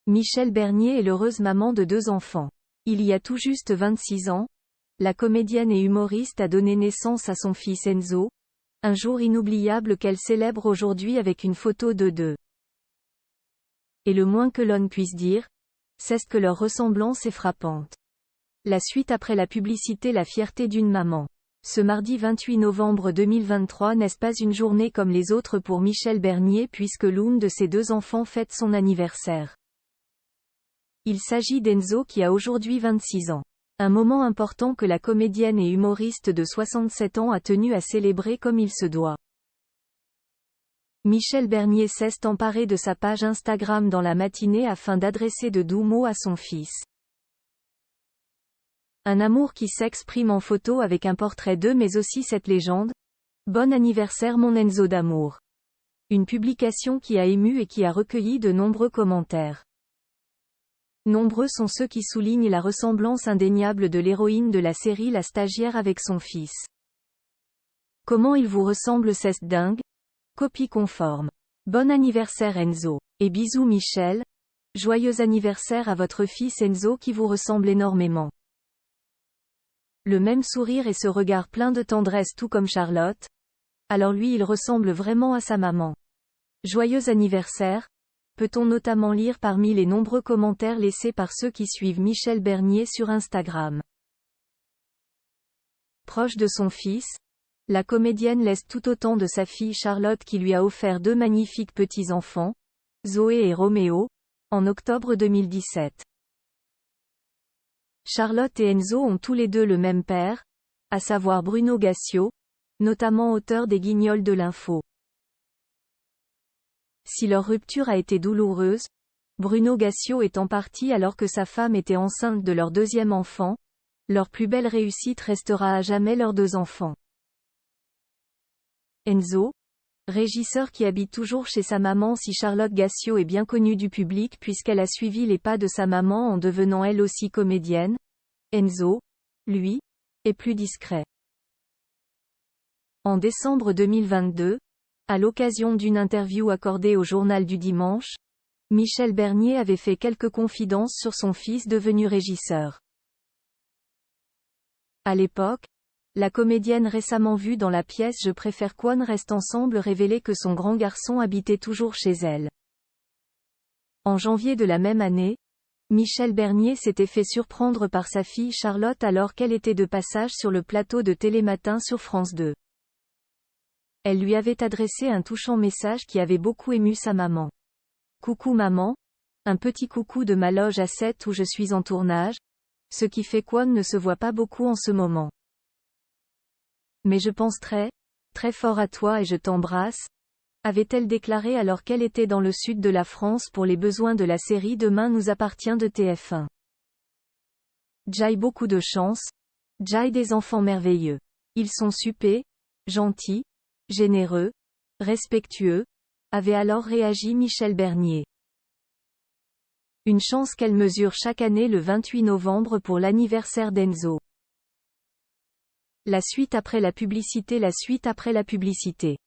Michèle Bernier est l'heureuse maman de 2 enfants. Il y a tout juste 26 ans, la comédienne et humoriste a donné naissance à son fils Enzo, un jour inoubliable qu'elle célèbre aujourd'hui avec une photo de deux. Et le moins que l'on puisse dire, c'est que leur ressemblance est frappante. La suite après la publicité La fierté d'une maman. Ce mardi 28 novembre 2023 n'est pas une journée comme les autres pour Michèle Bernier puisque l'une de ses 2 enfants fête son anniversaire. Il s'agit d'Enzo qui a aujourd'hui 26 ans. Un moment important que la comédienne et humoriste de 67 ans a tenu à célébrer comme il se doit. Michèle Bernier s'est emparée de sa page Instagram dans la matinée afin d'adresser de doux mots à son fils. Un amour qui s'exprime en photo avec un portrait d'eux mais aussi cette légende. Bon anniversaire mon Enzo d'amour. Une publication qui a ému et qui a recueilli de nombreux commentaires. Nombreux sont ceux qui soulignent la ressemblance indéniable de l'héroïne de la série La Stagiaire avec son fils. Comment il vous ressemble, c'est dingue? Copie conforme. Bon anniversaire Enzo. Et bisous Michèle. Joyeux anniversaire à votre fils Enzo qui vous ressemble énormément. Le même sourire et ce regard plein de tendresse tout comme Charlotte. Alors lui il ressemble vraiment à sa maman. Joyeux anniversaire. Peut-on notamment lire parmi les nombreux commentaires laissés par ceux qui suivent Michèle Bernier sur Instagram. Proche de son fils, la comédienne laisse tout autant de sa fille Charlotte qui lui a offert 2 magnifiques petits-enfants, Zoé et Roméo, en octobre 2017. Charlotte et Enzo ont tous les 2 le même père, à savoir Bruno Gassio, notamment auteur des Guignols de l'info. Si leur rupture a été douloureuse, Bruno Gassio étant parti alors que sa femme était enceinte de leur 2e enfant, leur plus belle réussite restera à jamais leurs 2 enfants. Enzo, régisseur qui habite toujours chez sa maman. Si Charlotte Gassio est bien connue du public puisqu'elle a suivi les pas de sa maman en devenant elle aussi comédienne, Enzo, lui, est plus discret. En décembre 2022, à l'occasion d'une interview accordée au Journal du Dimanche, Michèle Bernier avait fait quelques confidences sur son fils devenu régisseur. À l'époque, la comédienne récemment vue dans la pièce Je préfère qu'on reste ensemble révélait que son grand garçon habitait toujours chez elle. En janvier de la même année, Michèle Bernier s'était fait surprendre par sa fille Charlotte alors qu'elle était de passage sur le plateau de Télématin sur France 2. Elle lui avait adressé un touchant message qui avait beaucoup ému sa maman. Coucou maman, un petit coucou de ma loge à 7 où je suis en tournage, ce qui fait qu'on ne se voit pas beaucoup en ce moment. Mais je pense très, très fort à toi et je t'embrasse, avait-elle déclaré alors qu'elle était dans le sud de la France pour les besoins de la série Demain nous appartient de TF1. J'ai beaucoup de chance, j'ai des enfants merveilleux. Ils sont super, gentils, généreux, respectueux, avait alors réagi Michèle Bernier. Une chance qu'elle mesure chaque année le 28 novembre pour l'anniversaire d'Enzo. La suite après la publicité. La suite après la publicité.